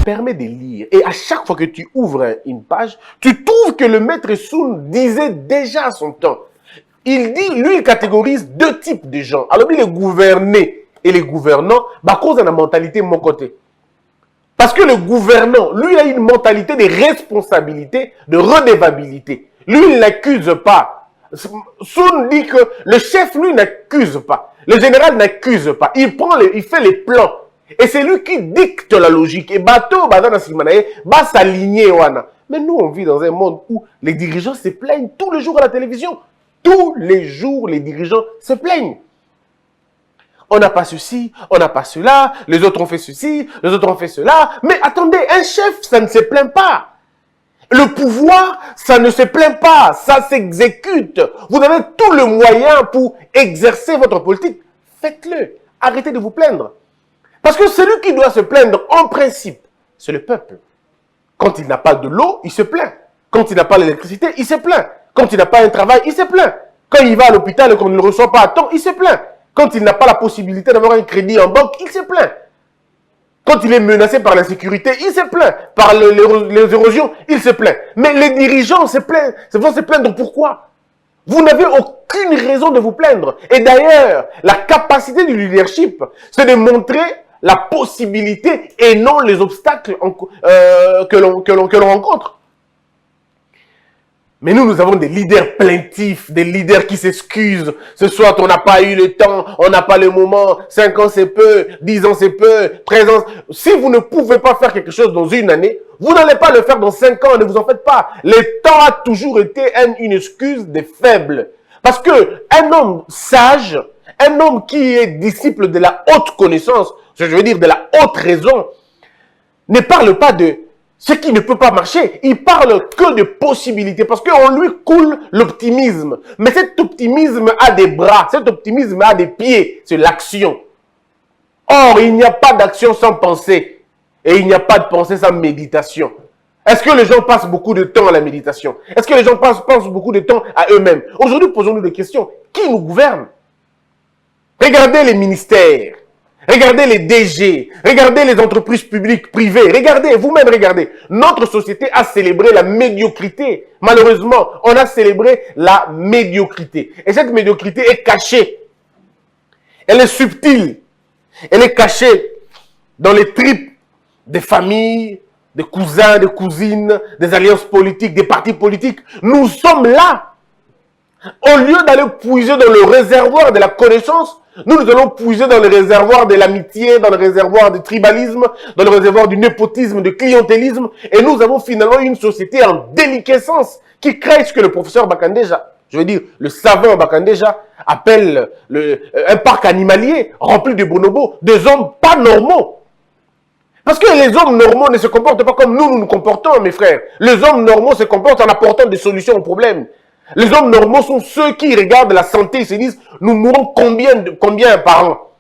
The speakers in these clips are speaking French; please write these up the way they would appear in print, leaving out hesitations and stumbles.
permets de lire. Et à chaque fois que tu ouvres une page, tu trouves que le maître Soun disait déjà à son temps. Il dit, lui, il catégorise deux types de gens. Alors, les gouvernés et les gouvernants, à cause de la mentalité de mon côté. Parce que le gouvernant, lui, il a une mentalité de responsabilité, de redevabilité. Lui, il n'accuse pas. Soun dit que le chef, lui, n'accuse pas. Le général n'accuse pas. Il fait les plans. Et c'est lui qui dicte la logique. Et bateau, va s'aligner. Mais nous, on vit dans un monde où les dirigeants se plaignent tous les jours à la télévision. Tous les jours, les dirigeants se plaignent. On n'a pas ceci, on n'a pas cela, les autres ont fait ceci, les autres ont fait cela. Mais attendez, un chef, ça ne se plaint pas. Le pouvoir, ça ne se plaint pas, ça s'exécute. Vous avez tout le moyen pour exercer votre politique. Faites-le. Arrêtez de vous plaindre. Parce que celui qui doit se plaindre, en principe, c'est le peuple. Quand il n'a pas de l'eau, il se plaint. Quand il n'a pas l'électricité, il se plaint. Quand il n'a pas un travail, il se plaint. Quand il va à l'hôpital et qu'on ne le reçoit pas à temps, il se plaint. Quand il n'a pas la possibilité d'avoir un crédit en banque, il se plaint. Quand il est menacé par l'insécurité, il se plaint. Par les érosions, il se plaint. Mais les dirigeants vont se plaindre pourquoi? Vous n'avez aucune raison de vous plaindre. Et d'ailleurs, la capacité du leadership, c'est de montrer la possibilité et non les obstacles que l'on rencontre. Mais nous avons des leaders plaintifs, des leaders qui s'excusent. Ce soir, on n'a pas eu le temps, on n'a pas le moment, 5 ans c'est peu, 10 ans c'est peu, 13 ans. Si vous ne pouvez pas faire quelque chose dans une année, vous n'allez pas le faire dans 5 ans, ne vous en faites pas. Le temps a toujours été une excuse des faibles. Parce que un homme sage, un homme qui est disciple de la haute connaissance, je veux dire de la haute raison, ne parle pas de ce qui ne peut pas marcher, il parle que de possibilités parce qu'en lui coule l'optimisme. Mais cet optimisme a des bras, cet optimisme a des pieds, c'est l'action. Or, il n'y a pas d'action sans pensée et il n'y a pas de pensée sans méditation. Est-ce que les gens passent beaucoup de temps à la méditation? Est-ce que les gens pensent beaucoup de temps à eux-mêmes? Aujourd'hui, posons-nous des questions. Qui nous gouverne? Regardez les ministères. Regardez les DG, regardez les entreprises publiques, privées, regardez, vous-même regardez. Notre société a célébré la médiocrité. Malheureusement, on a célébré la médiocrité. Et cette médiocrité est cachée. Elle est subtile. Elle est cachée dans les tripes des familles, des cousins, des cousines, des alliances politiques, des partis politiques. Nous sommes là. Au lieu d'aller puiser dans le réservoir de la connaissance, nous allons puiser dans le réservoir de l'amitié, dans le réservoir du tribalisme, dans le réservoir du népotisme, du clientélisme. Et nous avons finalement une société en déliquescence qui crée ce que le professeur Bakandeja, je veux dire le savant Bakandeja, appelle un parc animalier rempli de bonobos, des hommes pas normaux. Parce que les hommes normaux ne se comportent pas comme nous nous comportons, mes frères. Les hommes normaux se comportent en apportant des solutions aux problèmes. Les hommes normaux sont ceux qui regardent la santé et se disent « Nous mourrons combien par an ?»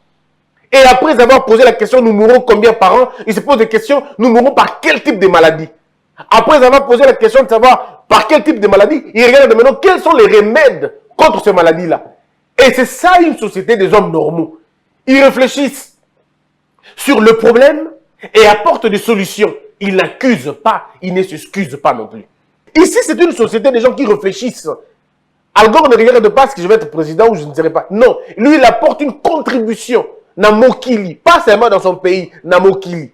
Et après avoir posé la question « Nous mourrons combien par an ?» ils se posent des questions « Nous mourrons par quel type de maladie ?» Après avoir posé la question de savoir par quel type de maladie, ils regardent maintenant quels sont les remèdes contre ces maladies-là. Et c'est ça une société des hommes normaux. Ils réfléchissent sur le problème et apportent des solutions. Ils n'accusent pas, ils ne s'excusent pas non plus. Ici, c'est une société des gens qui réfléchissent. Al Gore ne regarde pas si je vais être président ou je ne serai pas. Non, lui, il apporte une contribution. Namokili, pas seulement dans son pays, Namokili.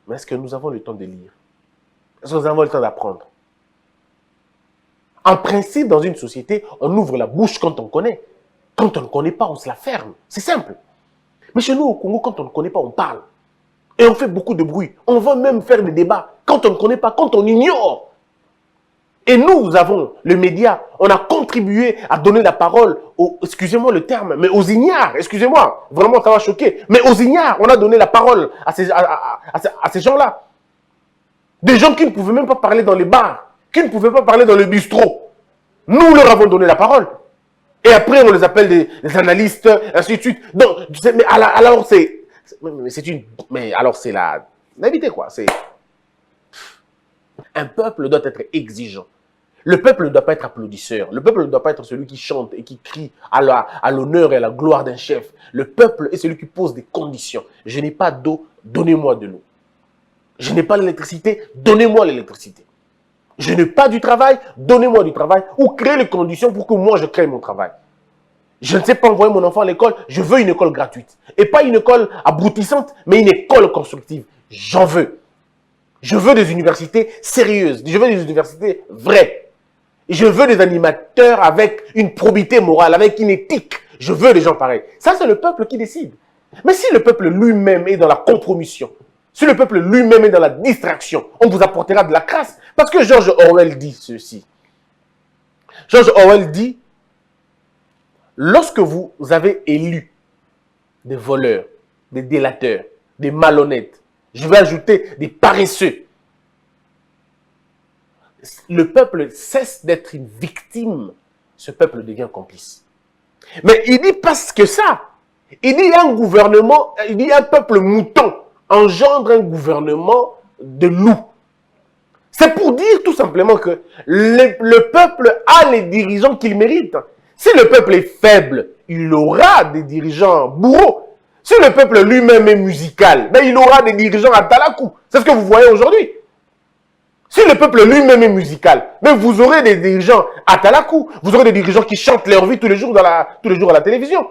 Mais est-ce que nous avons le temps de lire? Est-ce que nous avons le temps d'apprendre? En principe, dans une société, on ouvre la bouche quand on connaît. Quand on ne connaît pas, on se la ferme. C'est simple. Mais chez nous, au Congo, quand on ne connaît pas, on parle. Et on fait beaucoup de bruit. On va même faire des débats. Quand on ne connaît pas, quand on ignore. Et nous avons, le média, on a contribué à donner la parole aux, excusez-moi le terme, mais aux ignares. Excusez-moi, vraiment ça va choquer. Mais aux ignares, on a donné la parole à ces gens-là. Des gens qui ne pouvaient même pas parler dans les bars, qui ne pouvaient pas parler dans le bistrot. Nous leur avons donné la parole. Et après, on les appelle des analystes, ainsi de suite. Donc, mais alors c'est... Mais alors c'est la vérité quoi. Un peuple doit être exigeant. Le peuple ne doit pas être applaudisseur. Le peuple ne doit pas être celui qui chante et qui crie à l'honneur et à la gloire d'un chef. Le peuple est celui qui pose des conditions. Je n'ai pas d'eau, donnez-moi de l'eau. Je n'ai pas l'électricité, donnez-moi l'électricité. Je n'ai pas du travail, donnez-moi du travail ou créez les conditions pour que moi je crée mon travail. Je ne sais pas envoyer mon enfant à l'école, je veux une école gratuite. Et pas une école abrutissante, mais une école constructive. J'en veux. Je veux des universités sérieuses, je veux des universités vraies. Je veux des animateurs avec une probité morale, avec une éthique. Je veux des gens pareils. Ça, c'est le peuple qui décide. Mais si le peuple lui-même est dans la compromission, si le peuple lui-même est dans la distraction, on vous apportera de la crasse. Parce que George Orwell dit ceci. George Orwell dit, lorsque vous avez élu des voleurs, des délateurs, des malhonnêtes, je vais ajouter des paresseux, le peuple cesse d'être une victime, ce peuple devient complice. Mais il dit pas que ça. Il dit un gouvernement, il dit un peuple mouton engendre un gouvernement de loups. C'est pour dire tout simplement que le peuple a les dirigeants qu'il mérite. Si le peuple est faible, il aura des dirigeants bourreaux. Si le peuple lui-même est musical, ben il aura des dirigeants à Talakou. C'est ce que vous voyez aujourd'hui. Si le peuple lui-même est musical, ben vous aurez des dirigeants à Talakou. Vous aurez des dirigeants qui chantent leur vie tous les jours à la télévision.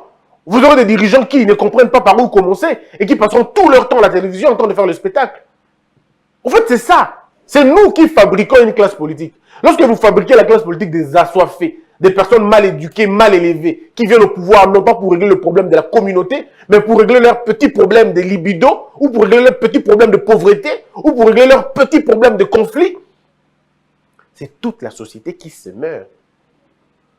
Vous aurez des dirigeants qui ne comprennent pas par où commencer et qui passeront tout leur temps à la télévision en train de faire le spectacle. En fait, c'est ça. C'est nous qui fabriquons une classe politique. Lorsque vous fabriquez la classe politique des assoiffés, des personnes mal éduquées, mal élevées, qui viennent au pouvoir non pas pour régler le problème de la communauté, mais pour régler leurs petits problèmes de libido, ou pour régler leurs petits problèmes de pauvreté, ou pour régler leurs petits problèmes de conflit, c'est toute la société qui se meurt.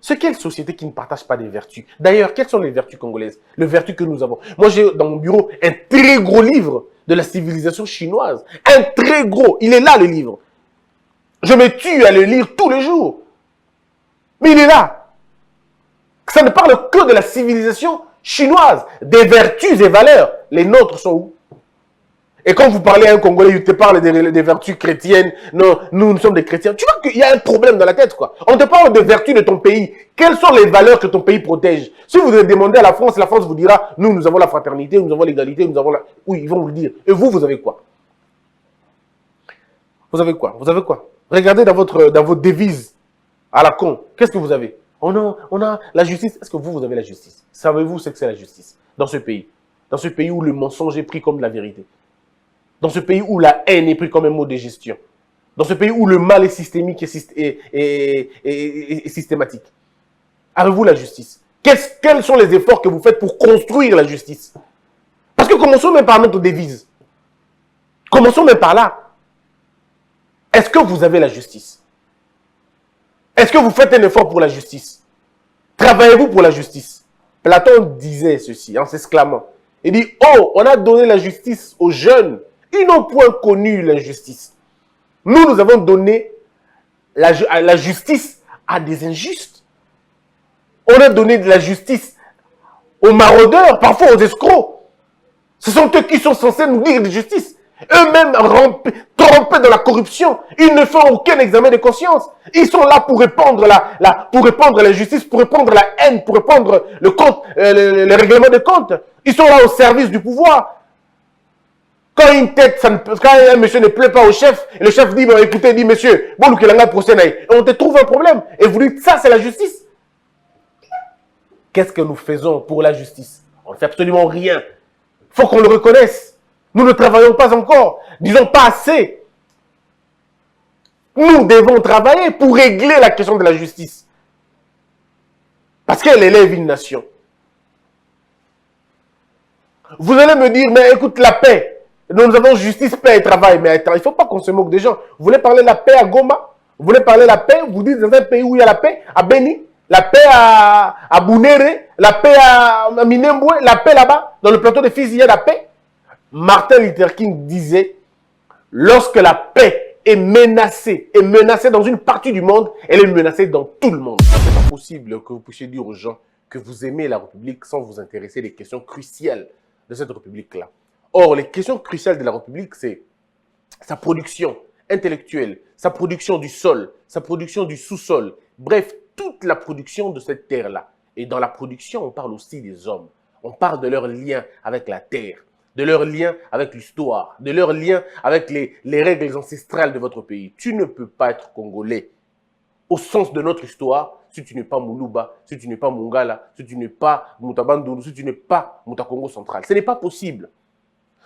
C'est quelle société qui ne partage pas des vertus? D'ailleurs, quelles sont les vertus congolaises? Les vertus que nous avons. Moi, j'ai dans mon bureau un très gros livre de la civilisation chinoise. Un très gros. Il est là, le livre. Je me tue à le lire tous les jours. Mais il est là. Ça ne parle que de la civilisation chinoise, des vertus et valeurs. Les nôtres sont où? Et quand vous parlez à un Congolais, il te parle des vertus chrétiennes. Non, nous sommes des chrétiens. Tu vois qu'il y a un problème dans la tête, quoi. On te parle des vertus de ton pays. Quelles sont les valeurs que ton pays protège? Si vous demandez à la France vous dira, nous avons la fraternité, nous avons l'égalité, nous avons la... Oui, ils vont vous le dire. Et vous avez quoi? Vous avez quoi? Vous avez quoi? Regardez dans vos devises à la con. Qu'est-ce que vous avez? On a la justice. Est-ce que vous avez la justice? Savez-vous ce que c'est la justice dans ce pays? Dans ce pays où le mensonge est pris comme de la vérité. Dans ce pays où la haine est prise comme un mot de gestion. Dans ce pays où le mal est systémique et systématique. Avez-vous la justice? Quels sont les efforts que vous faites pour construire la justice? Parce que commençons même par notre devise. Commençons même par là. Est-ce que vous avez la justice? Est-ce que vous faites un effort pour la justice? Travaillez-vous pour la justice? Platon disait ceci en s'exclamant. Il dit, oh, on a donné la justice aux jeunes. Ils n'ont point connu l'injustice. Nous avons donné la justice à des injustes. On a donné de la justice aux maraudeurs, parfois aux escrocs. Ce sont eux qui sont censés nous dire de justice. Eux-mêmes trempés dans la corruption. Ils ne font aucun examen de conscience. Ils sont là pour répandre l'injustice, pour répandre la haine, pour répandre le règlement de compte. Ils sont là au service du pouvoir. Quand quand un monsieur ne plaît pas au chef, et le chef dit, bah, écoutez, dit monsieur, bon, on te trouve un problème. Et vous dites, ça c'est la justice. Qu'est-ce que nous faisons pour la justice? On ne fait absolument rien. Il faut qu'on le reconnaisse. Nous ne travaillons pas encore. Disons pas assez. Nous devons travailler pour régler la question de la justice. Parce qu'elle élève une nation. Vous allez me dire, mais écoute, la paix. Nous avons justice, paix et travail. Mais attends, il ne faut pas qu'on se moque des gens. Vous voulez parler de la paix à Goma? Vous voulez parler de la paix? Vous dites dans un pays où il y a la paix, à Beni, la paix à Bounéré, la paix à Minembwe, la paix là-bas, dans le plateau de Fizi, il y a la paix. Martin Luther King disait, lorsque la paix est menacée dans une partie du monde, elle est menacée dans tout le monde. C'est pas possible que vous puissiez dire aux gens que vous aimez la République sans vous intéresser des questions cruciales de cette République-là. Or, les questions cruciales de la République, c'est sa production. intellectuelle, sa production du sol, sa production du sous-sol, bref, toute la production de cette terre-là. Et dans la production, on parle aussi des hommes. On parle de leur lien avec la terre, de leur lien avec l'histoire, de leur lien avec les règles ancestrales de votre pays. Tu ne peux pas être congolais au sens de notre histoire si tu n'es pas Moulouba, si tu n'es pas Mungala, si tu n'es pas Moutabandou, si tu n'es pas Moutakongo central. Ce n'est pas possible.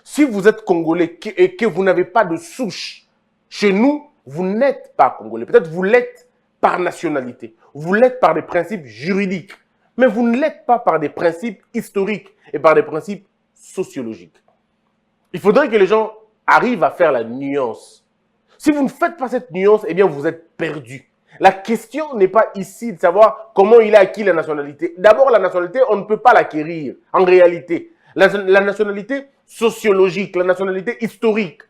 Si vous êtes congolais et que vous n'avez pas de souche chez nous, vous n'êtes pas congolais. Peut-être vous l'êtes par nationalité, vous l'êtes par des principes juridiques, mais vous ne l'êtes pas par des principes historiques et par des principes sociologiques. Il faudrait que les gens arrivent à faire la nuance. Si vous ne faites pas cette nuance, eh bien vous êtes perdu. La question n'est pas ici de savoir comment il a acquis la nationalité. D'abord, la nationalité, on ne peut pas l'acquérir en réalité. La nationalité sociologique, la nationalité historique,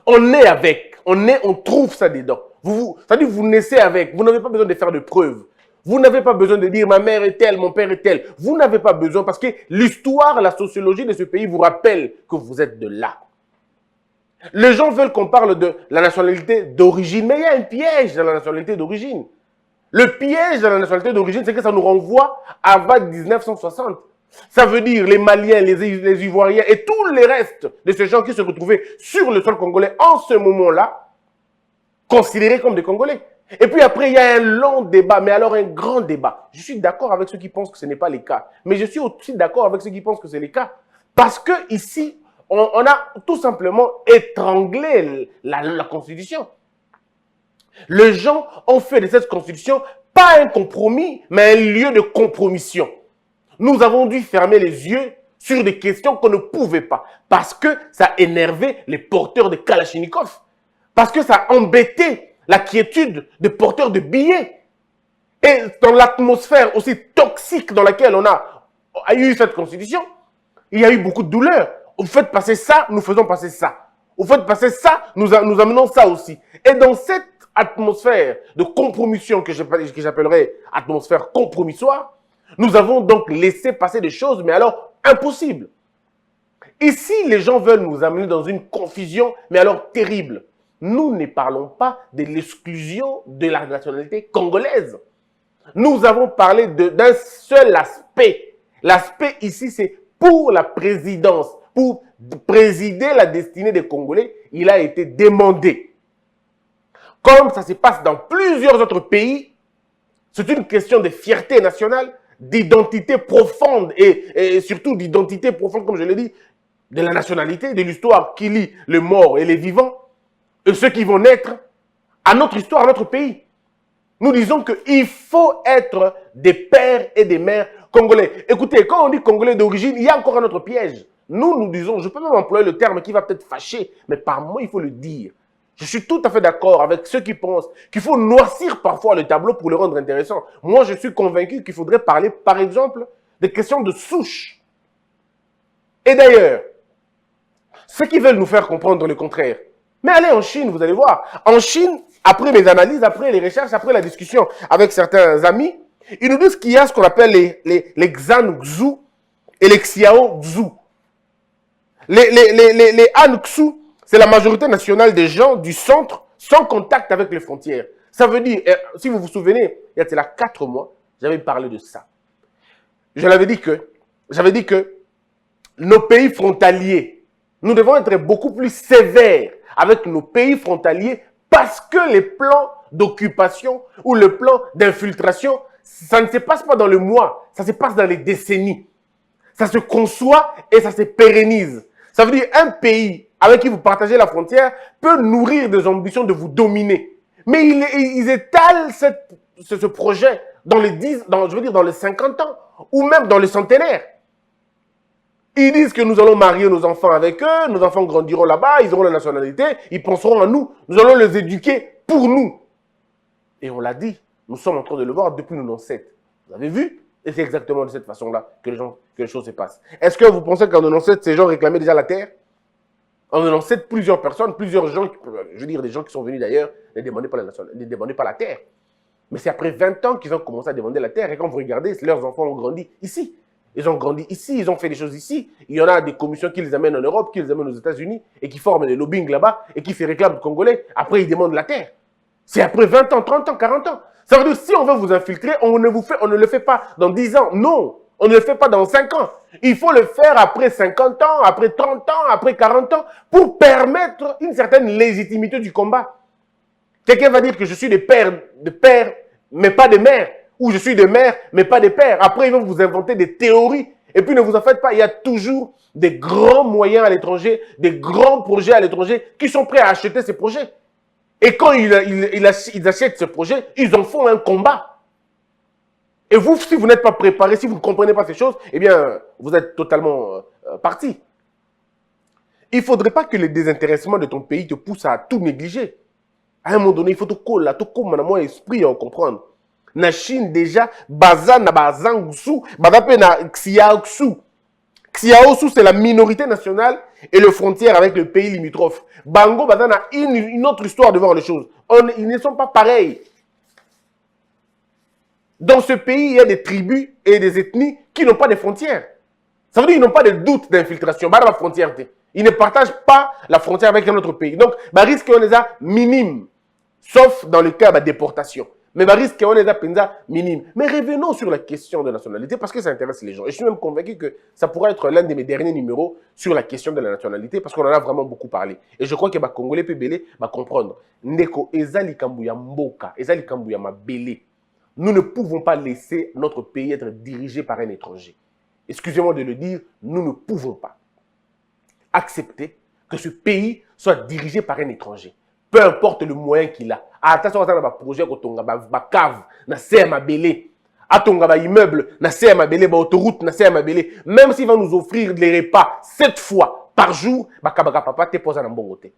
on est avec, on trouve ça dedans. C'est-à-dire vous naissez avec, vous n'avez pas besoin de faire de preuves. Vous n'avez pas besoin de dire ma mère est telle, mon père est tel. Vous n'avez pas besoin parce que l'histoire, la sociologie de ce pays vous rappelle que vous êtes de là. Les gens veulent qu'on parle de la nationalité d'origine, mais il y a un piège dans la nationalité d'origine. Le piège de la nationalité d'origine, c'est que ça nous renvoie avant 1960. Ça veut dire les Maliens, les Ivoiriens et tous les restes de ces gens qui se retrouvaient sur le sol congolais en ce moment-là, considérés comme des Congolais. Et puis après, il y a un long débat, mais alors un grand débat. Je suis d'accord avec ceux qui pensent que ce n'est pas le cas, mais je suis aussi d'accord avec ceux qui pensent que c'est le cas. Parce que ici, on a tout simplement étranglé la Constitution. Les gens ont fait de cette Constitution pas un compromis, mais un lieu de compromission. Nous avons dû fermer les yeux sur des questions qu'on ne pouvait pas. Parce que ça énervait les porteurs de Kalachnikov. Parce que ça embêtait la quiétude des porteurs de billets. Et dans l'atmosphère aussi toxique dans laquelle on a eu cette Constitution, il y a eu beaucoup de douleur. Vous faites passer ça, nous faisons passer ça. Vous faites passer ça, nous amenons ça aussi. Et dans cette atmosphère de compromission que j'appellerais atmosphère compromissoire, nous avons donc laissé passer des choses, mais alors impossibles. Ici, les gens veulent nous amener dans une confusion, mais alors terrible. Nous ne parlons pas de l'exclusion de la nationalité congolaise. Nous avons parlé d'un seul aspect. L'aspect ici, c'est pour la présidence, pour présider la destinée des Congolais, il a été demandé. Comme ça se passe dans plusieurs autres pays, c'est une question de fierté nationale, d'identité profonde et surtout d'identité profonde, comme je l'ai dit, de la nationalité, de l'histoire qui lie les morts et les vivants, et ceux qui vont naître à notre histoire, à notre pays. Nous disons qu'il faut être des pères et des mères congolais. Écoutez, quand on dit congolais d'origine, il y a encore un autre piège. Nous disons, je peux même employer le terme qui va peut-être fâcher, mais par moi, il faut le dire. Je suis tout à fait d'accord avec ceux qui pensent qu'il faut noircir parfois le tableau pour le rendre intéressant. Moi, je suis convaincu qu'il faudrait parler, par exemple, des questions de souche. Et d'ailleurs, ceux qui veulent nous faire comprendre le contraire, mais allez en Chine, vous allez voir. En Chine, après mes analyses, après les recherches, après la discussion avec certains amis, ils nous disent qu'il y a ce qu'on appelle les Xan Xu et les Xiao Xu. Les Han Xu, c'est la majorité nationale des gens du centre sans contact avec les frontières. Ça veut dire, si vous vous souvenez, il y a 4 mois, j'avais parlé de ça. J'avais dit que nos pays frontaliers, nous devons être beaucoup plus sévères avec nos pays frontaliers parce que les plans d'occupation ou le plan d'infiltration, ça ne se passe pas dans le mois, ça se passe dans les décennies. Ça se conçoit et ça se pérennise. Ça veut dire un pays avec qui vous partagez la frontière peut nourrir des ambitions de vous dominer. Mais ils étalent ce projet dans les 50 ans ou même dans les centenaires. Ils disent que nous allons marier nos enfants avec eux, nos enfants grandiront là-bas, ils auront la nationalité, ils penseront à nous, nous allons les éduquer pour nous. Et on l'a dit, nous sommes en train de le voir depuis nos ancêtres. Vous avez vu? Et c'est exactement de cette façon-là que les choses se passent. Est-ce que vous pensez qu'en 97, ces gens réclamaient déjà la terre? En 97, plusieurs personnes, plusieurs gens, je veux dire des gens qui sont venus d'ailleurs, ne demandaient pas la terre. Mais c'est après 20 ans qu'ils ont commencé à demander la terre. Et quand vous regardez, leurs enfants ont grandi ici. Ils ont grandi ici, ils ont fait des choses ici. Il y en a des commissions qui les amènent en Europe, qui les amènent aux États-Unis et qui forment des lobbying là-bas et qui se réclament Congolais. Après, ils demandent la terre. C'est après 20 ans, 30 ans, 40 ans. Ça veut dire si on veut vous infiltrer, on ne le fait pas dans 10 ans. Non, on ne le fait pas dans 5 ans. Il faut le faire après 50 ans, après 30 ans, après 40 ans pour permettre une certaine légitimité du combat. Quelqu'un va dire que je suis de père, mais pas de mère. Ou je suis de mère, mais pas de père. Après, ils vont vous inventer des théories. Et puis, ne vous en faites pas. Il y a toujours des grands moyens à l'étranger, des grands projets à l'étranger qui sont prêts à acheter ces projets. Et quand ils achètent ces projets, ils en font un combat. Et vous, si vous n'êtes pas préparé, si vous ne comprenez pas ces choses, eh bien, vous êtes totalement parti. Il ne faudrait pas que le désintéressement de ton pays te pousse à tout négliger. À un moment donné, il faut tout coller, tout comme mon esprit à comprendre. Na Chine déjà, baza na bazangusu, badape na xiaosu. Xiaosu, c'est la minorité nationale et le frontière avec le pays limitrophe. Bango, baza na une autre histoire de voir les choses. Ils ne sont pas pareils. Dans ce pays, il y a des tribus et des ethnies qui n'ont pas de frontières. Ça veut dire qu'ils n'ont pas de doute d'infiltration. La frontière, ils ne partagent pas la frontière avec un autre pays. Donc, le risque on les a minime, sauf dans le cas de déportation. Mais le risque on les a minime. Mais revenons sur la question de nationalité parce que ça intéresse les gens. Et je suis même convaincu que ça pourrait être l'un de mes derniers numéros sur la question de la nationalité parce qu'on en a vraiment beaucoup parlé. Et je crois que les Congolais peuvent comprendre. Ndeko, ezali kambuya mboka, ezali kambuya mabele. Nous ne pouvons pas laisser notre pays être dirigé par un étranger. Excusez-moi de le dire, nous ne pouvons pas accepter que ce pays soit dirigé par un étranger. Peu importe le moyen qu'il a. Attention, on a un projet, on a un cave, on a un belé. On a un immeuble, on a un belé, on autoroute, on a un belé. Même s'il va nous offrir des repas 7 fois par jour, papa te pose un bon côté.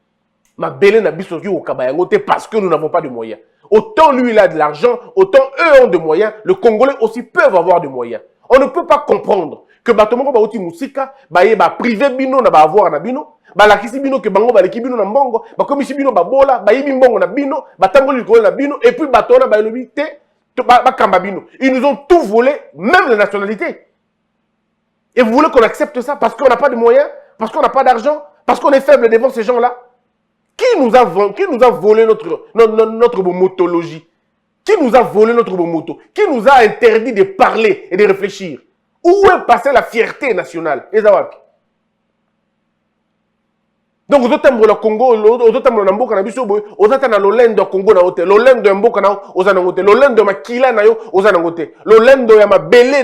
Ma belé n'a pas au kabayangote parce que nous n'avons pas de moyens. Autant lui il a de l'argent, autant eux ont de moyens, le Congolais aussi peuvent avoir de moyens. On ne peut pas comprendre que Batomoko ba uti musika, ba privé bino na ba avoir na bino, ba lakisi bino ke bango ba leki bino na mbongo, ba komisi bino ba bola, ba yibi mbongo na bino, ba tangoli ko na bino et puis batona ba lobi te ba kamba bino. Ils nous ont tout volé, même la nationalité. Et vous voulez qu'on accepte ça parce qu'on n'a pas de moyens, parce qu'on n'a pas d'argent, parce qu'on est faible devant ces gens-là? Qui nous a volé notre motologie? Qui nous a volé notre moto? Qui nous a interdit de parler et de réfléchir? Où est passée la fierté nationale? Donc, vous êtes le Congo, vous êtes le Mboka, vous êtes le Lolendo Congo, Lolendo Mboka, vous êtes le Lolendo Makila, vous êtes le Lolendo Yamabele,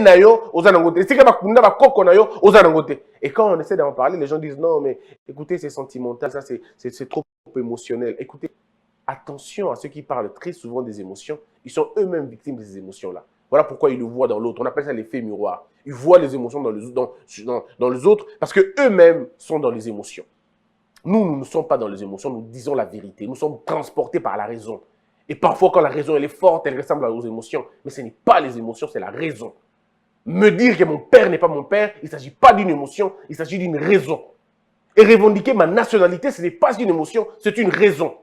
vous êtes le c'est que ma Koko, vous êtes. Et quand on essaie d'en parler, les gens disent non, mais écoutez, c'est sentimental, ça c'est trop émotionnel. Écoutez, attention à ceux qui parlent très souvent des émotions, ils sont eux-mêmes victimes de ces émotions-là. Voilà pourquoi ils le voient dans l'autre. On appelle ça l'effet miroir. Ils voient les émotions dans les autres parce qu'eux-mêmes sont dans les émotions. Nous ne sommes pas dans les émotions, nous disons la vérité. Nous sommes transportés par la raison. Et parfois, quand la raison elle est forte, elle ressemble aux émotions. Mais ce n'est pas les émotions, c'est la raison. Me dire que mon père n'est pas mon père, il ne s'agit pas d'une émotion, il s'agit d'une raison. Et revendiquer ma nationalité, ce n'est pas une émotion, c'est une raison.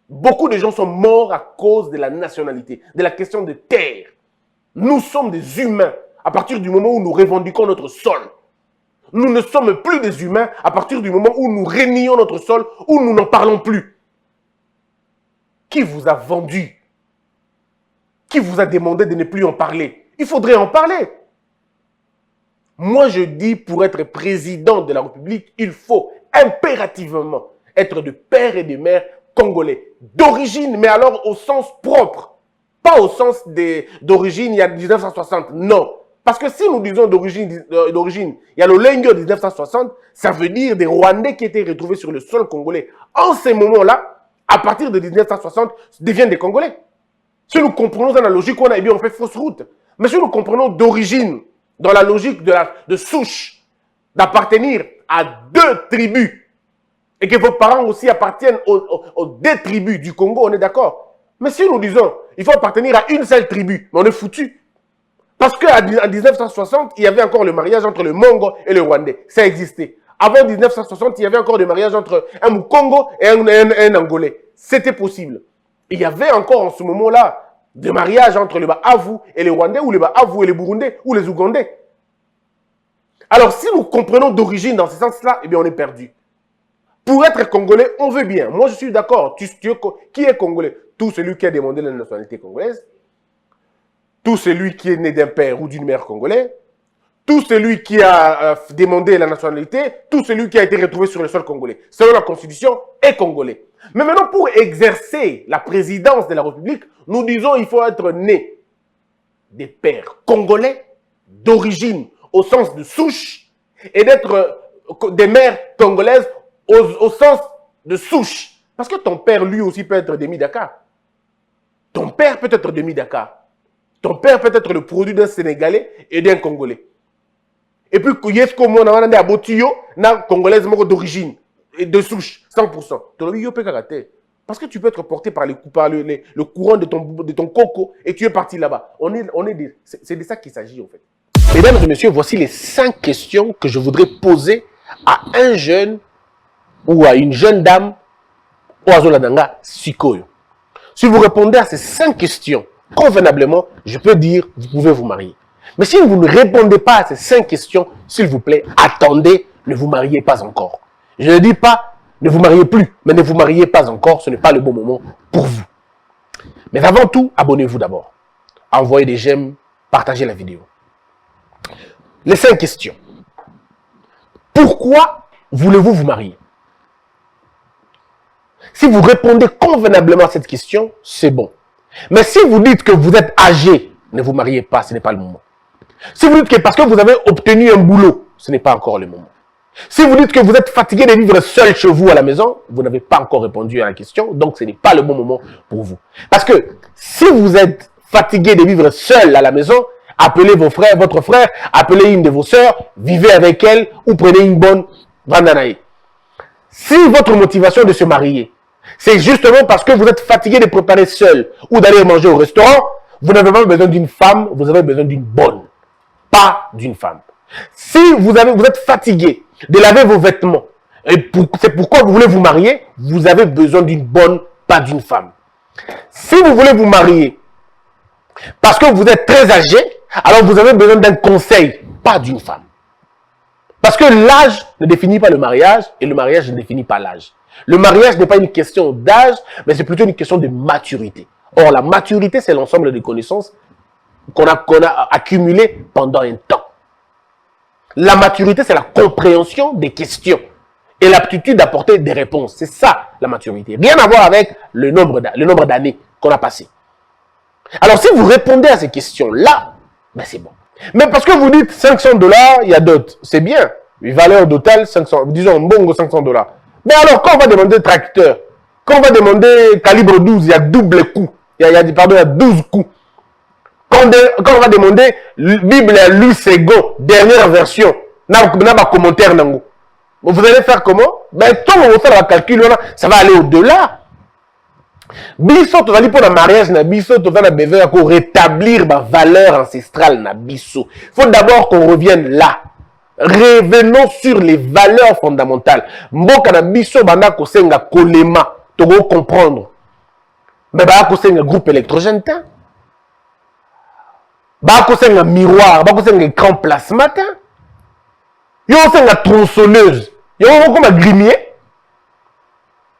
Beaucoup de gens sont morts à cause de la nationalité, de la question de terre. Nous sommes des humains à partir du moment où nous revendiquons notre sol. Nous ne sommes plus des humains à partir du moment où nous régnons notre sol, où nous n'en parlons plus. Qui vous a vendu? Qui vous a demandé de ne plus en parler? Il faudrait en parler. Moi, je dis, pour être président de la République, il faut impérativement être de père et de mère congolais. D'origine, mais alors au sens propre. Pas au sens d'origine, il y a 1960. Non. Parce que si nous disons d'origine, il y a le Lengo de 1960, ça veut dire des Rwandais qui étaient retrouvés sur le sol congolais. En ces moments-là, à partir de 1960, deviennent des Congolais. Si nous comprenons dans la logique qu'on a, eh bien on fait fausse route. Mais si nous comprenons d'origine, dans la logique de souche, d'appartenir à 2 tribus, et que vos parents aussi appartiennent aux 2 tribus du Congo, on est d'accord. Mais si nous disons, il faut appartenir à une seule tribu, mais on est foutu. Parce qu'en 1960, il y avait encore le mariage entre le Mongo et le Rwandais. Ça existait. Avant 1960, il y avait encore le mariage entre un Mukongo et un Angolais. C'était possible. Il y avait encore en ce moment-là des mariages entre le Baavu et les Rwandais, ou les Baavu et les Burundais, ou les Ougandais. Alors, si nous comprenons d'origine dans ce sens-là, eh bien, on est perdu. Pour être Congolais, on veut bien. Moi, je suis d'accord. Qui est Congolais? Tout celui qui a demandé la nationalité congolaise, tout celui qui est né d'un père ou d'une mère congolais, tout celui qui a demandé la nationalité, tout celui qui a été retrouvé sur le sol congolais, selon la Constitution, est congolais. Mais maintenant, pour exercer la présidence de la République, nous disons qu'il faut être né des pères congolais d'origine au sens de souche et d'être des mères congolaises au sens de souche. Parce que ton père, lui aussi, peut être demi-Dakar. Ton père peut être demi-Dakar. Ton père peut être le produit d'un Sénégalais et d'un Congolais. Et puis, il y a ce qu'on a un aboutio, na congolaise d'origine et de souche, 100%. Parce que tu peux être porté par le courant de ton coco et tu es parti là-bas. C'est de ça qu'il s'agit en fait. Mesdames et messieurs, voici les 5 questions que je voudrais poser à un jeune ou à une jeune dame ou à Zoladanga Sikoyo. Si vous répondez à ces 5 questions convenablement, je peux dire, vous pouvez vous marier. Mais si vous ne répondez pas à ces 5 questions, s'il vous plaît, attendez, ne vous mariez pas encore. Je ne dis pas, ne vous mariez plus, mais ne vous mariez pas encore, ce n'est pas le bon moment pour vous. Mais avant tout, abonnez-vous d'abord. Envoyez des j'aime, partagez la vidéo. Les 5 questions. Pourquoi voulez-vous vous marier? Si vous répondez convenablement à cette question, c'est bon. Mais si vous dites que vous êtes âgé, ne vous mariez pas, ce n'est pas le moment. Si vous dites que parce que vous avez obtenu un boulot, ce n'est pas encore le moment. Si vous dites que vous êtes fatigué de vivre seul chez vous à la maison, vous n'avez pas encore répondu à la question, donc ce n'est pas le bon moment pour vous. Parce que si vous êtes fatigué de vivre seul à la maison, appelez votre frère, appelez une de vos sœurs, vivez avec elle ou prenez une bonne vandanaï. Si votre motivation de se marier, c'est justement parce que vous êtes fatigué de préparer seul ou d'aller manger au restaurant, vous n'avez pas besoin d'une femme, vous avez besoin d'une bonne, pas d'une femme. Si vous êtes fatigué de laver vos vêtements, et c'est pourquoi vous voulez vous marier, vous avez besoin d'une bonne, pas d'une femme. Si vous voulez vous marier parce que vous êtes très âgé, alors vous avez besoin d'un conseil, pas d'une femme. Parce que l'âge ne définit pas le mariage et le mariage ne définit pas l'âge. Le mariage n'est pas une question d'âge, mais c'est plutôt une question de maturité. Or, la maturité, c'est l'ensemble des connaissances qu'on a accumulées pendant un temps. La maturité, c'est la compréhension des questions et l'aptitude d'apporter des réponses. C'est ça, la maturité. Rien à voir avec le nombre d'années qu'on a passé. Alors, si vous répondez à ces questions-là, ben c'est bon. Mais parce que vous dites $500, il y a d'autres. C'est bien. Une valeur d'hôtel, 500, disons, bongo $500. Mais alors, quand on va demander tracteur, quand on va demander calibre 12, il y a double coup. Il y a 12 coups. Quand on va demander Bible à Lusego, dernière version, n'a pas commentaire. Vous allez faire comment? Ben, quand on va faire le calcul, ça va aller au-delà. Biso, tu vas aller pour le mariage, biso, tu vas rétablir ma valeur ancestrale. Il faut d'abord qu'on revienne là. Revenons sur les valeurs fondamentales. Mboka na biso banda kosenga kolema, to comprendre. Mais ba kosenga groupe électrogène ta. Ba kosenga miroir, ba kosenga écran plasma ta. Yo kosenga tronçonneuse. Yo kosenga grimier.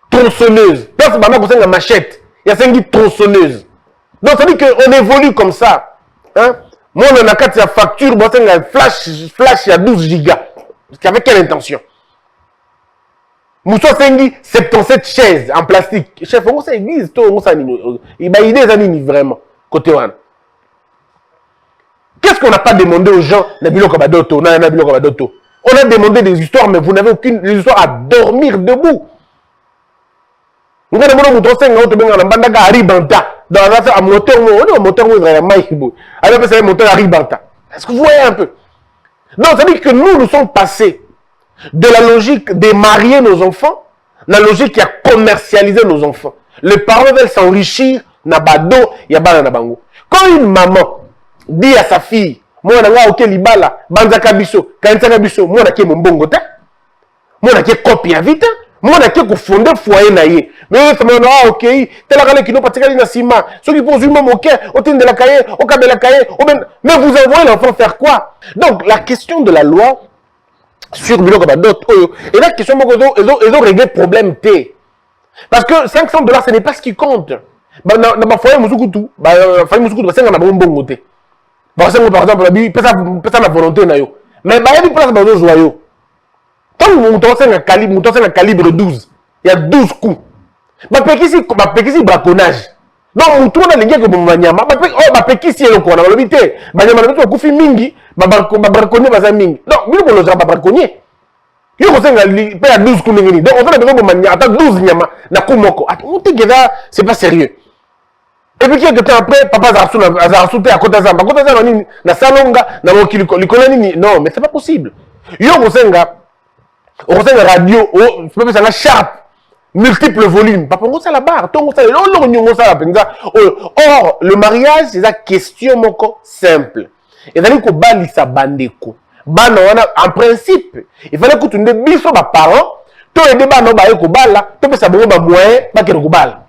Tronçonneuse. Parce banda kosenga machette. Ya sengi tronçonneuse. Donc ça dit qu'on évolue comme ça. Hein? Moi, on a 4 factures, moi, c'est un flash, il y a 12 gigas. Avec quelle intention? Moussa Sengi, 77 chaises en plastique. Chef, on sait, ils il m'a idée, vraiment, côté one. Qu'est-ce qu'on n'a pas demandé aux gens? On a demandé des histoires, mais vous n'avez aucune histoire à dormir debout. Vous avez demandé à Ribanta. Dans un moteur, est-ce que vous voyez un peu? Donc, ça veut dire que nous sommes passés de la logique de marier nos enfants, la logique qui a commercialisé nos enfants. Les parents veulent s'enrichir, quand une maman dit à sa fille, moi, je suis libala, banzaka biso, kanzaka biso, moi, je suis mon bongo, moi, je suis copie à vite, moi, je suis fondé foyer naïe. Mais ça me dit, ah, ok, tel la qui n'ont pas tiré dans ciment, ceux qui posent une maman, ok, au teint de la cahier, au cas de la cahier, mais vous envoyez l'enfant faire quoi? Donc, la question de la loi sur biloko ba d'autres oyo et la question moko ils ont réglé problème T parce que $500 ce n'est pas ce qui compte ba na foyer musukutu ba foyer musukutu ba senga na bongo te ba senga par exemple bi pesa na volonté na yo mais ba yebi place ba zo joyeux tant monto senga calibre 12 il y a 12 coups ba pekisi braconnage non mutu na lingi ko bomanyama ba pekisi eloko na balobi te ba nyama na bitu kufi mingi ba braconnier baza mingi non bino boloza ba braconnier yo ko senga pe ya 12 coups ngini donc on a besoin de bomanyama ata 12 nyama na kumoko on te geda c'est pas sérieux et puis quelque temps après papa a sauté à côté zamba nini na salonga na mokili likolo nini non mais c'est pas possible yo ko senga radio oh peut ça la sharp multiples volumes papa on ça la barre tongo ça la penza or le mariage c'est la question moko simple et d'aller ko balisa bandeko bana wana en principe il fallait que tu ne biso ba parents to aider bana ba ko bala to pesa bongo ba moyen ba ke ko bala